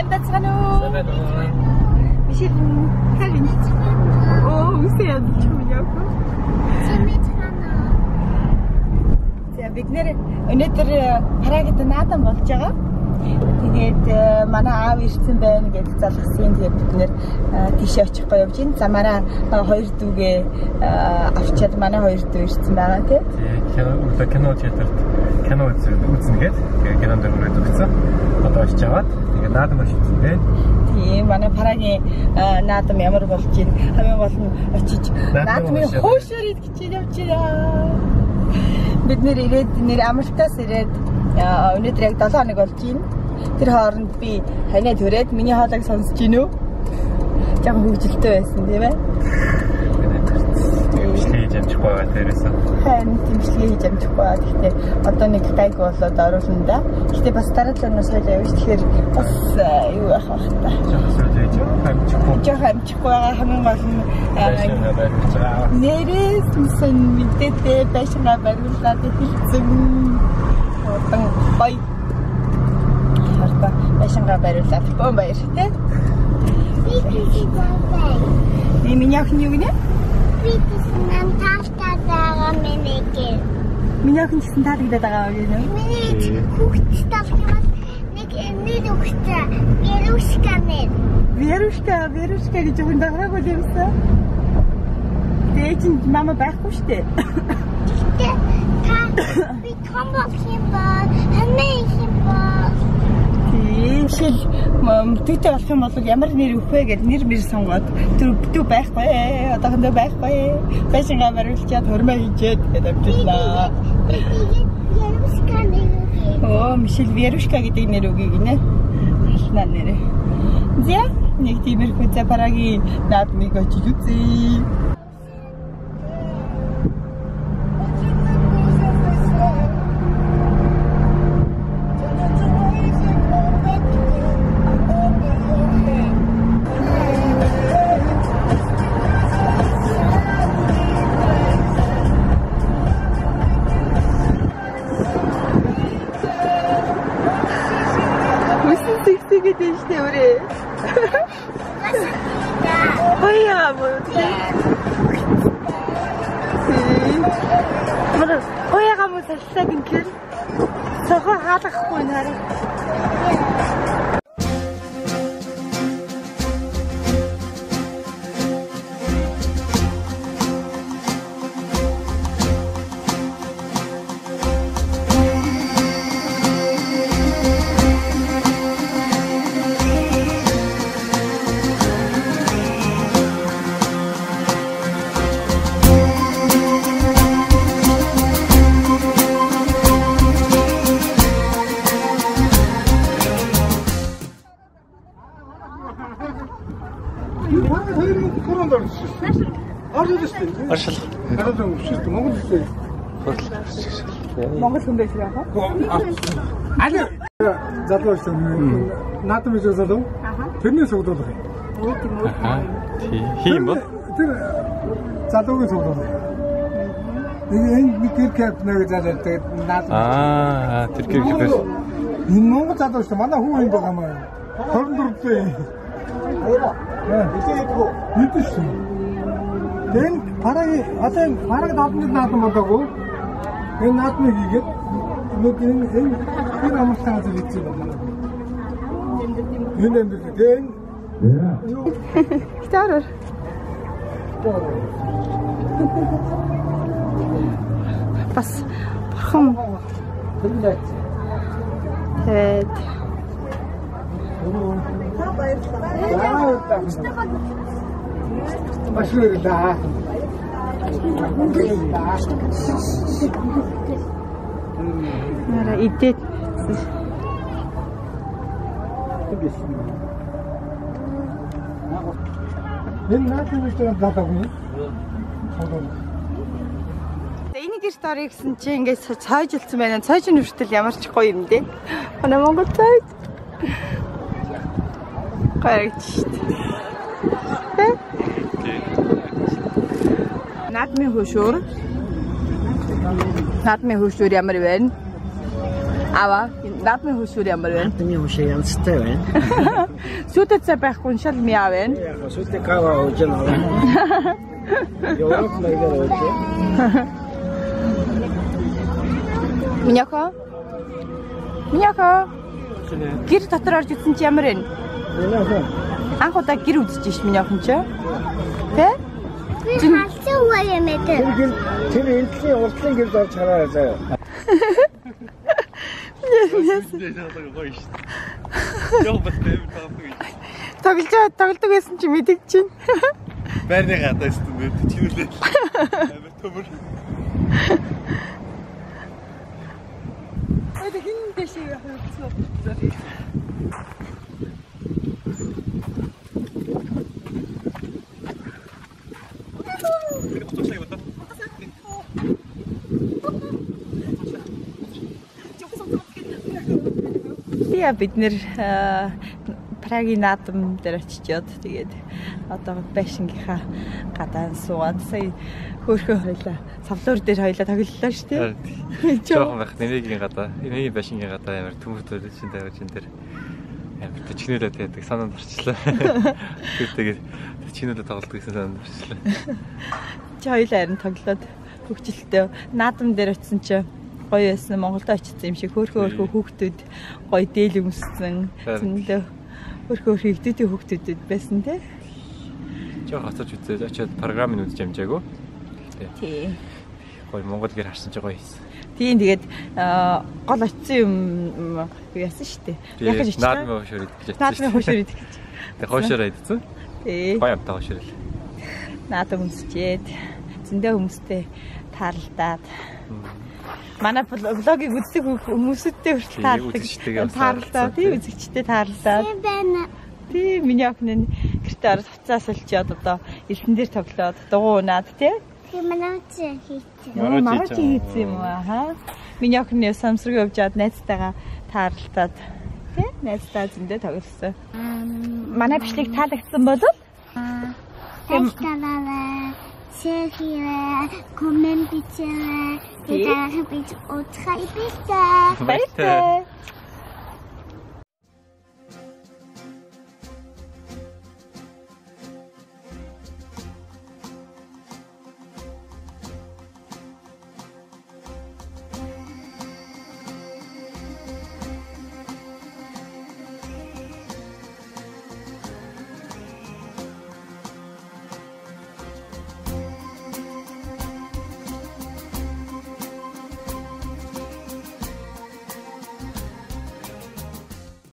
Сайн бацгаана уу? Мишель Хелен. Оо, үсээ ядчих яг. Сайн бацгаана. За бид нэр өнөөдөр Парагт наадам болж байгаа. Тэгээд манай аав ирсэн байна гэж залгасан. Тэгээд бид нэр тийшээ очихгүй явж байна. Замаараа хоёр дүүгээ авчиад манай хоёр дүү ирсэн байгаа тийм. Кино театрт кино үзнэгээд кинонд өрөөд өгсөн. Одоо очиж аваад тэгээд наадам очсон тийм. Тийм манай Парагийн наадам ямар болж байна? Хамгийн гол нь очиж наадмын хуушрыг гэж явж байна. Бид нэр ирээд нэр Амралтаас ирээд өнөөдөр яг 7 хоног болж байна. Тэр хооронд би ханаа төрээд миний хоолойг сонсож гин үү? Жаахан хөвгөлтэй байсан тийм ээ. Хийж амжихгүй байгаа дээрээсээ. Харин тэмцлэгээ хийж амжихгүй байгаа. Гэхдээ одоо нэг гайг болоод оруулна да. Гэхдээ бас дараагийн соёлоо явж тэгэхээр бас юу яах вэ та. Жаахан амжихгүй байгаа хамгийн гол нь нэрээс сэн мэдээтэй байшингаа бариулаад хэлсэн. Одоо бай. Харта байшингаа бариулаад бом баяр тий. Би миний охин юу гинэ? Миний охин гэсэн таалагдаад байгаа юм уу? Миний хүүхэд талхимаас нэг өгсөн. Верушка гэж өгөн даграагүй юмсан. Дээчин мама байхгүй штэ. Тэгтээ та би том болох юм бол ханаа юм бол Шил төдөө болох юм бол ямар нэр өгөх вэ гэж нэр сонгоод төв байхгүй одоохондоо байхгүй байшингаа бариулчаад хормоо хийжээд гэдэг амжилтнаа. Оо Мишель Верушка гэдэг нэр өгье гинэ. Ашнаа нэрээ. Зя нэг тиймэрхүү Парагийн наадмыг очиж үзье. Монгол хүн байж байгаа. Аа. Залуу шүү. Наадам гэж залуу. Тэрний сувдуулах юм. Өө тийм үү. Тийм бол. Тэр залуугийн сувдуулах. Нэг гэр кэп нэг залуу тэгээд наадам. Аа, тэр гэр кэпээс. Энэ монгол залуу шүү. Манай хүү юм байгаа маа. 24 дээ. Эдэж шүү. Тэн Парагийн одоо Параг наадмын наадам болоогүй. Энэ наадмыг хийгээд нэг энэ амралтаа зэрэгцээ байна. Энэ тэн Стаар. Бас бурхан. Тэгээд Машина Нара идээд энэ наадмын дээр даатаггүй. Энэ гэр стори гэсэн чи ингээд цойжилсан байна. Цойжин хүртэл ямар ч гоё юм дээ. Манай Монгол цойж. Гайч шүү дээ. Наадмын хөшүүр ямар байна? Аваа наадмын хөшүүр ямар вэ? Наадмын хөшөө янзтай байна. Сүтэд цай байхгүй шал мяа байна. Яг сүтэ кава ууж байна. Европ маягаар ууж. Миньяко. Гэр дотор орж ирсэн чи ямар вэ? Анх удаа гэр үзэж ш миньяхан чи. Тэ? Би халсан уу юм ээ. Тэр энтлийн урдлын гэрд орж хараа заяа. Тоглодог байсан чи мэдэж чинь. Байрны гадаас түмэд чинүүлээд амар төмөр. Ой хин дэш яах вэ? Яа бид нэр Прагийн наадам дээр очичоод тэгээд одоо байшингийнхаа гадаан суугаад сая хөөхөө хойлоо савлуур дээр хойлоо тоглолоо шүү дээ. Жохон байх нэмэгийн гадаа, нэмэгийн байшингийн гадаа амар төмөртөө шин тавьж ин дээр амар төчнөлөө байдаг санаанд орчлоо. Тэгээд төчнөлөө тоглолт гэсэн санаанд орчлоо. Чи хойлоо харин тоглоод хөвгчлөлтөө наадам дээр очисон чи гоё байсан. Монголд очсон юм шиг хөөхөө хүүхдүүд гоё дээл өмссөн. Зөндөө хөөхөө хийгдүүдийн хүүхдүүд байсан те. Жоо хацаж үзээд очиод програмыг үзэж амжаагүй. Тий. Гоё Монгол гэр харсан ч гоё хийсэн. Тийм тэгээд гол очсон юм яасан шүү дээ. Яг гэж наадмын хөшөөр идэж яасан. Наадмын хөшөөр идэж. Тэгээд хөшөөр идсэн. Тий. Гоё амтаа хөшөөрөл. Наадам өмсчээд зөндөө хүмүүстэй таарлаад. Манай блогийг үздэг хүмүүстэй хүртэл таарлаа. Тийм үзэгчтэй таарлаа. Тийм миний охин гэртээ орж хуцаас олчоод одоо элсэн дээр тоглоод дугуй унаад тий. Тийм манайч хийсэн. Маргач хийсэн юм аа. Миний охин самсрыг явжаад найзтайгаа таарлаад тий. Найзтай зөндөө тоглосон. Манай бичлэг таалагдсан бол Тайлбараа шеэрээ коммент бичээрэй. Тэгээд бид утгаа ипээсэй. баярлалаа.